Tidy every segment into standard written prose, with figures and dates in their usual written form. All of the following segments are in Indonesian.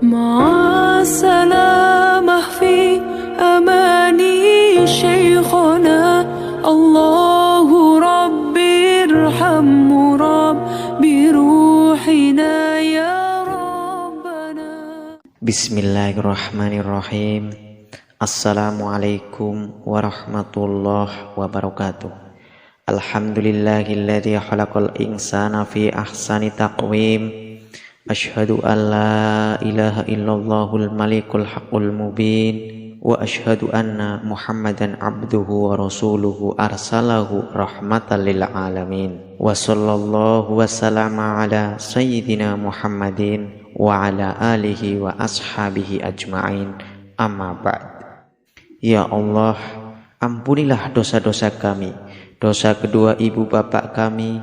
مع السلامة في أماني شيخنا الله ربي ارحم ربي روحنا يا ربنا. Bismillahirrahmanirrahim. Assalamualaikum warahmatullahi wabarakatuh. Alhamdulillahilladzi khalaqal insana fi ahsani taqwim. Asyhadu an la ilaha illallahul malikul haqqul mubin wa asyhadu anna Muhammadan abduhu wa rasuluhu arsalahu rahmatan lil alamin. Wa sallallahu wa sallama ala sayyidina Muhammadin wa ala alihi wa ashabihi ajma'in. Amma ba'd. Ya Allah, ampunilah dosa-dosa kami, dosa kedua ibu bapak kami,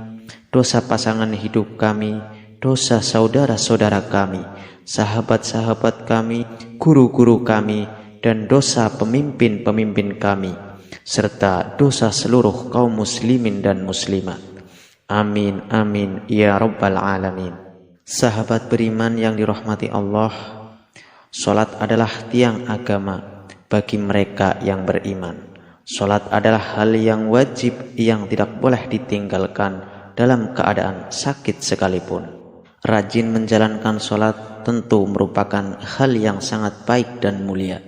dosa pasangan hidup kami, dosa saudara-saudara kami, sahabat-sahabat kami, guru-guru kami, dan dosa pemimpin-pemimpin kami, serta dosa seluruh kaum muslimin dan muslimat. Amin, amin, ya rabbal alamin. Sahabat beriman yang dirahmati Allah, salat adalah tiang agama bagi mereka yang beriman. Salat adalah hal yang wajib yang tidak boleh ditinggalkan dalam keadaan sakit sekalipun. Rajin menjalankan salat tentu merupakan hal yang sangat baik dan mulia.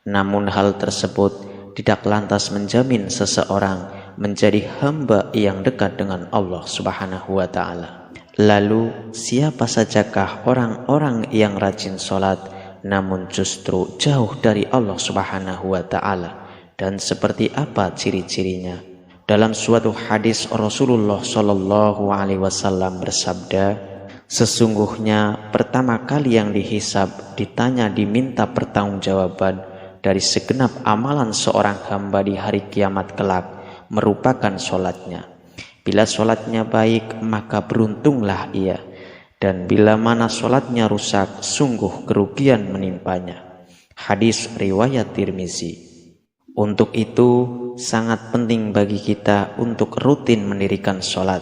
Namun hal tersebut tidak lantas menjamin seseorang menjadi hamba yang dekat dengan Allah Subhanahu wa taala. Lalu siapa sajakah orang-orang yang rajin salat namun justru jauh dari Allah Subhanahu wa taala, dan seperti apa ciri-cirinya? Dalam suatu hadis Rasulullah Shallallahu alaihi wasallam bersabda, sesungguhnya pertama kali yang dihisab, ditanya, diminta pertanggungjawaban dari segenap amalan seorang hamba di hari kiamat kelak merupakan sholatnya. Bila sholatnya baik, maka beruntunglah ia, dan bila mana sholatnya rusak, sungguh kerugian menimpanya. Hadis riwayat Tirmizi. Untuk itu sangat penting bagi kita untuk rutin mendirikan sholat.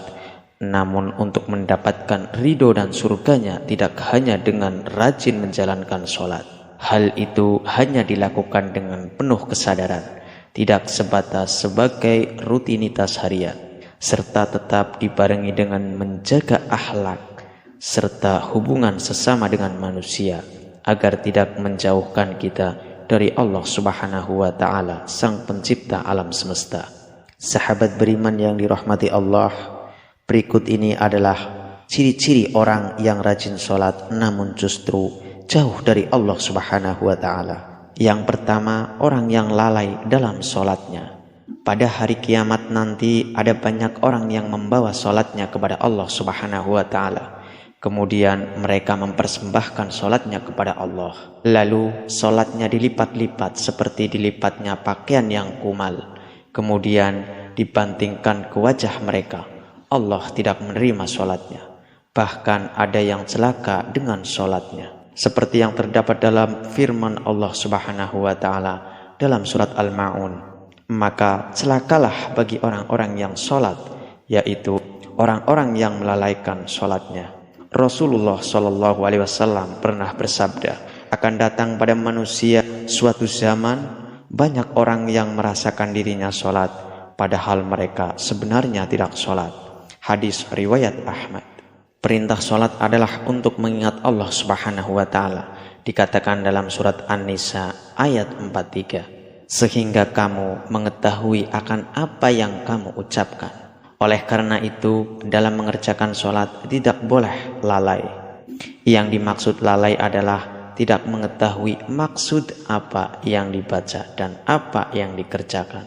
Namun untuk mendapatkan ridho dan surganya tidak hanya dengan rajin menjalankan sholat. Hal itu hanya dilakukan dengan penuh kesadaran, tidak sebatas sebagai rutinitas harian, serta tetap dibarengi dengan menjaga akhlak serta hubungan sesama dengan manusia, agar tidak menjauhkan kita dari Allah Subhanahu wa ta'ala, sang pencipta alam semesta. Sahabat beriman yang dirahmati Allah, berikut ini adalah ciri-ciri orang yang rajin sholat namun justru jauh dari Allah Subhanahu wa ta'ala. Yang pertama, orang yang lalai dalam sholatnya. Pada hari kiamat nanti ada banyak orang yang membawa sholatnya kepada Allah Subhanahu wa ta'ala. Kemudian mereka mempersembahkan sholatnya kepada Allah. Lalu sholatnya dilipat-lipat seperti dilipatnya pakaian yang kumal. Kemudian dibantingkan ke wajah mereka. Allah tidak menerima sholatnya. Bahkan ada yang celaka dengan sholatnya, seperti yang terdapat dalam firman Allah Subhanahu wa ta'ala dalam surat Al-Ma'un. Maka celakalah bagi orang-orang yang sholat, yaitu orang-orang yang melalaikan sholatnya. Rasulullah Shallallahu alaihi wasallam pernah bersabda, akan datang pada manusia suatu zaman banyak orang yang merasakan dirinya sholat, padahal mereka sebenarnya tidak sholat. Hadis riwayat Ahmad. Perintah sholat adalah untuk mengingat Allah Subhanahu wa ta'ala. Dikatakan dalam surat An-Nisa ayat 43, sehingga kamu mengetahui akan apa yang kamu ucapkan. Oleh karena itu, dalam mengerjakan sholat tidak boleh lalai. Yang dimaksud lalai adalah tidak mengetahui maksud apa yang dibaca dan apa yang dikerjakan.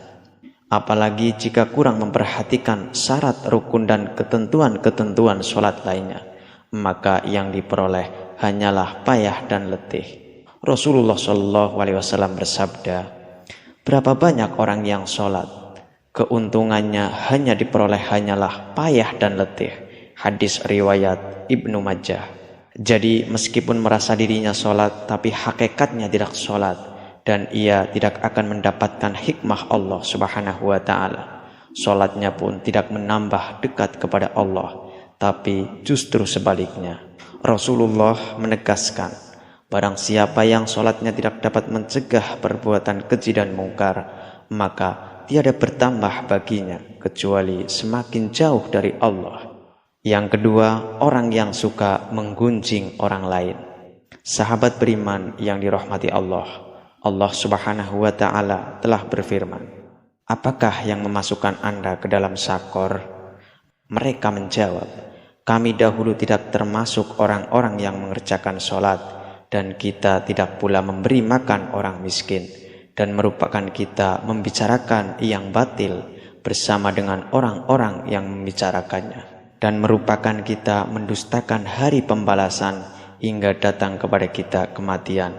Apalagi jika kurang memperhatikan syarat, rukun, dan ketentuan-ketentuan sholat lainnya, maka yang diperoleh hanyalah payah dan letih. Rasulullah Shallallahu alaihi wasallam bersabda, berapa banyak orang yang sholat, keuntungannya hanya diperoleh hanyalah payah dan letih. Hadis riwayat Ibnu Majah. Jadi meskipun merasa dirinya sholat, tapi hakikatnya tidak sholat, dan ia tidak akan mendapatkan hikmah Allah Subhanahu wa ta'ala. Sholatnya pun tidak menambah dekat kepada Allah, tapi justru sebaliknya. Rasulullah menegaskan Barang siapa yang sholatnya tidak dapat mencegah perbuatan keji dan mungkar, maka tiada bertambah baginya kecuali semakin jauh dari Allah. Yang kedua, orang yang suka menggunjing orang lain. Sahabat beriman yang dirahmati Allah, Allah Subhanahu wa Ta'ala telah berfirman, "Apakah yang memasukkan Anda ke dalam sakor?" Mereka menjawab, "Kami dahulu tidak termasuk orang-orang yang mengerjakan sholat, dan kita tidak pula memberi makan orang miskin, dan merupakan kita membicarakan yang batil bersama dengan orang-orang yang membicarakannya, dan merupakan kita mendustakan hari pembalasan hingga datang kepada kita kematian.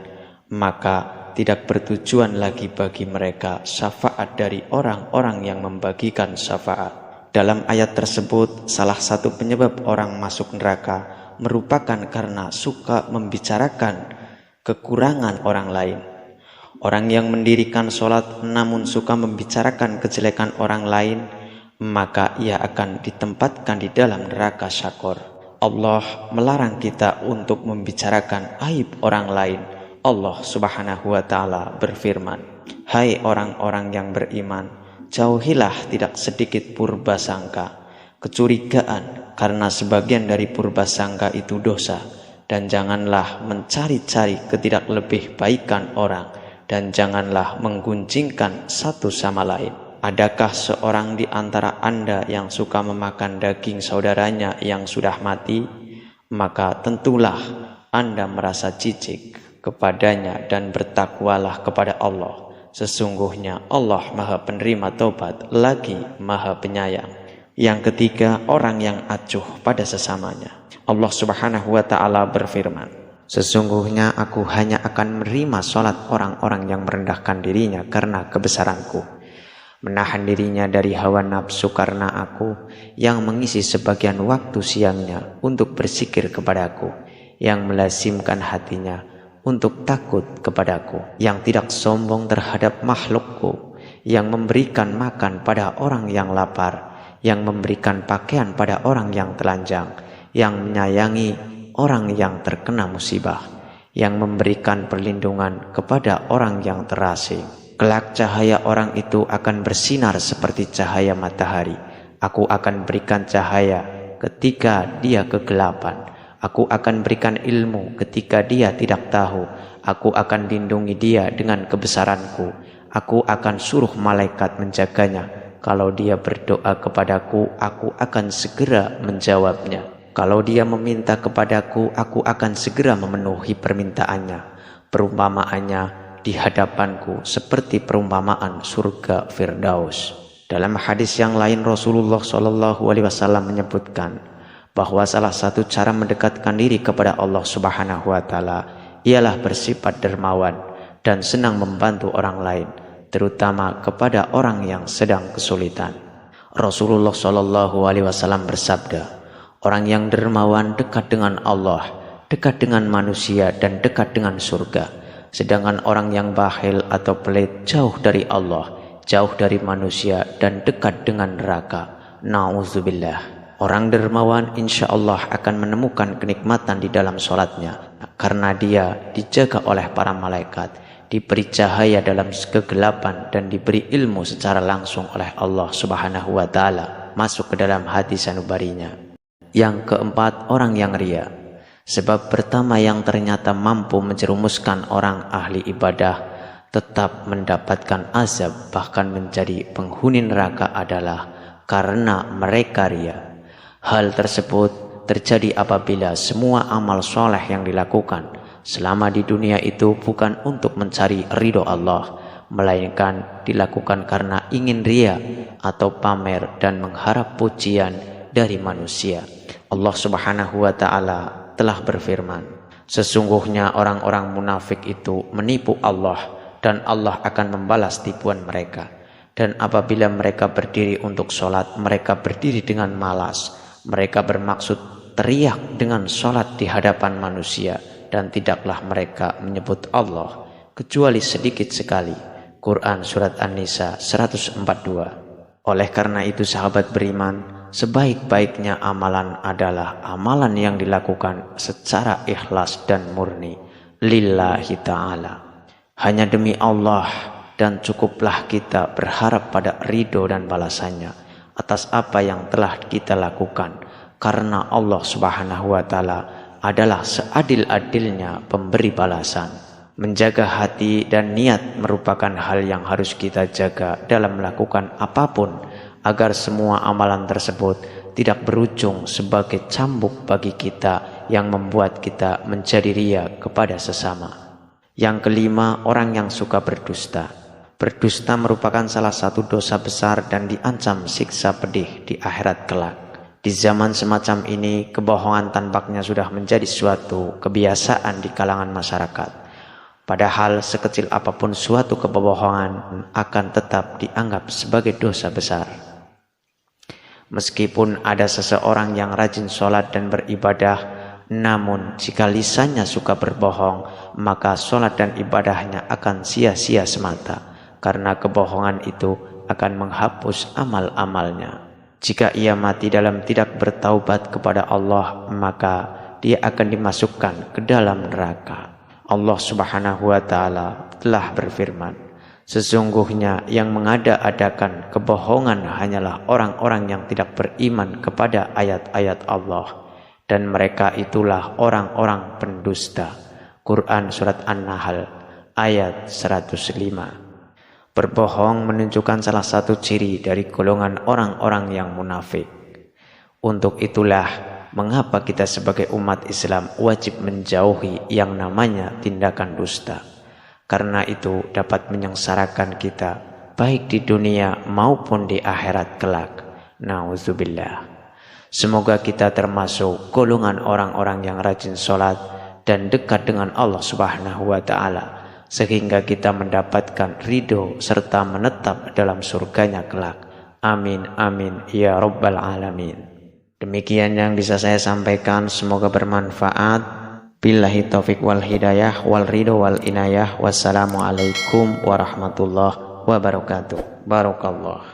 Maka tidak bertujuan lagi bagi mereka syafaat dari orang-orang yang membagikan syafaat." Dalam ayat tersebut, salah satu penyebab orang masuk neraka merupakan karena suka membicarakan kekurangan orang lain. Orang yang mendirikan sholat namun suka membicarakan kejelekan orang lain, maka ia akan ditempatkan di dalam neraka syakor. Allah melarang kita untuk membicarakan aib orang lain. Allah Subhanahu wa Ta'ala berfirman, "Hai orang-orang yang beriman, jauhilah tidak sedikit purbasangka, kecurigaan, karena sebagian dari purbasangka itu dosa, dan janganlah mencari-cari ketidaklebih baikan orang, dan janganlah menggunjingkan satu sama lain. Adakah seorang di antara Anda yang suka memakan daging saudaranya yang sudah mati? Maka tentulah Anda merasa jijik kepadanya dan bertakwalah kepada Allah. Sesungguhnya Allah Maha Penerima Taubat lagi Maha Penyayang." Yang ketiga, orang yang acuh pada sesamanya. Allah Subhanahu wa Ta'ala berfirman, "Sesungguhnya aku hanya akan menerima sholat orang-orang yang merendahkan dirinya karena kebesaranku, menahan dirinya dari hawa nafsu karena aku, yang mengisi sebagian waktu siangnya untuk berzikir kepadaku, yang melazimkan hatinya untuk takut kepadaku, yang tidak sombong terhadap makhlukku, yang memberikan makan pada orang yang lapar, yang memberikan pakaian pada orang yang telanjang, yang menyayangi orang yang terkena musibah, yang memberikan perlindungan kepada orang yang terasing. Kelak cahaya orang itu akan bersinar seperti cahaya matahari. Aku akan berikan cahaya ketika dia kegelapan. Aku akan berikan ilmu ketika dia tidak tahu. Aku akan lindungi dia dengan kebesaranku. Aku akan suruh malaikat menjaganya. Kalau dia berdoa kepadaku, aku akan segera menjawabnya. Kalau dia meminta kepadaku, aku akan segera memenuhi permintaannya. Perumpamaannya di hadapanku seperti perumpamaan surga Firdaus." Dalam hadis yang lain, Rasulullah SAW menyebutkan bahwa salah satu cara mendekatkan diri kepada Allah Subhanahu wa Ta'ala ialah bersifat dermawan dan senang membantu orang lain, terutama kepada orang yang sedang kesulitan. Rasulullah SAW bersabda, "Orang yang dermawan dekat dengan Allah, dekat dengan manusia, dan dekat dengan surga. Sedangkan orang yang bakhil atau pelit jauh dari Allah, jauh dari manusia, dan dekat dengan neraka." Na'udzubillah. Orang dermawan insya Allah akan menemukan kenikmatan di dalam sholatnya, karena dia dijaga oleh para malaikat, diberi cahaya dalam kegelapan, dan diberi ilmu secara langsung oleh Allah Subhanahu wa Ta'ala masuk ke dalam hati sanubarinya. Yang keempat, orang yang ria. Sebab pertama yang ternyata mampu menjerumuskan orang ahli ibadah tetap mendapatkan azab, bahkan menjadi penghuni neraka, adalah karena mereka ria. Hal tersebut terjadi apabila semua amal soleh yang dilakukan selama di dunia itu bukan untuk mencari ridho Allah, melainkan dilakukan karena ingin ria atau pamer dan mengharap pujian dari manusia. Allah Subhanahu wa Ta'ala telah berfirman, "Sesungguhnya orang-orang munafik itu menipu Allah, dan Allah akan membalas tipuan mereka. Dan apabila mereka berdiri untuk sholat, mereka berdiri dengan malas. Mereka bermaksud teriak dengan sholat di hadapan manusia, dan tidaklah mereka menyebut Allah kecuali sedikit sekali." Quran Surat An-Nisa 142. Oleh karena itu sahabat beriman, sebaik-baiknya amalan adalah amalan yang dilakukan secara ikhlas dan murni lillahi ta'ala. Hanya demi Allah, dan cukuplah kita berharap pada ridho dan balasannya atas apa yang telah kita lakukan, karena Allah Subhanahu wa ta'ala adalah seadil-adilnya pemberi balasan. Menjaga hati dan niat merupakan hal yang harus kita jaga dalam melakukan apapun, agar semua amalan tersebut tidak berujung sebagai cambuk bagi kita yang membuat kita menjadi ria kepada sesama. Yang kelima, orang yang suka berdusta. Berdusta merupakan salah satu dosa besar dan diancam siksa pedih di akhirat kelak. Di zaman semacam ini, kebohongan tampaknya sudah menjadi suatu kebiasaan di kalangan masyarakat. Padahal sekecil apapun suatu kebohongan akan tetap dianggap sebagai dosa besar. Meskipun ada seseorang yang rajin sholat dan beribadah, namun jika lisannya suka berbohong, maka sholat dan ibadahnya akan sia-sia semata, karena kebohongan itu akan menghapus amal-amalnya. Jika ia mati dalam tidak bertaubat kepada Allah, maka dia akan dimasukkan ke dalam neraka. Allah Subhanahu wa ta'ala telah berfirman, sesungguhnya yang mengada-adakan kebohongan hanyalah orang-orang yang tidak beriman kepada ayat-ayat Allah, dan mereka itulah orang-orang pendusta. Quran Surat An-Nahl ayat 105. Berbohong menunjukkan salah satu ciri dari golongan orang-orang yang munafik. Untuk itulah mengapa kita sebagai umat Islam wajib menjauhi yang namanya tindakan dusta. Karena itu dapat menyengsarakan kita baik di dunia maupun di akhirat kelak. Nauzubillah. Semoga kita termasuk golongan orang-orang yang rajin sholat dan dekat dengan Allah Subhanahu wa ta'ala, sehingga kita mendapatkan ridho serta menetap dalam surganya kelak. Amin amin ya rabbal alamin. Demikian yang bisa saya sampaikan, semoga bermanfaat. Billahi taufik wal hidayah wal ridho wal inayah. Wassalamualaikum warahmatullahi wabarakatuh. Barakallah.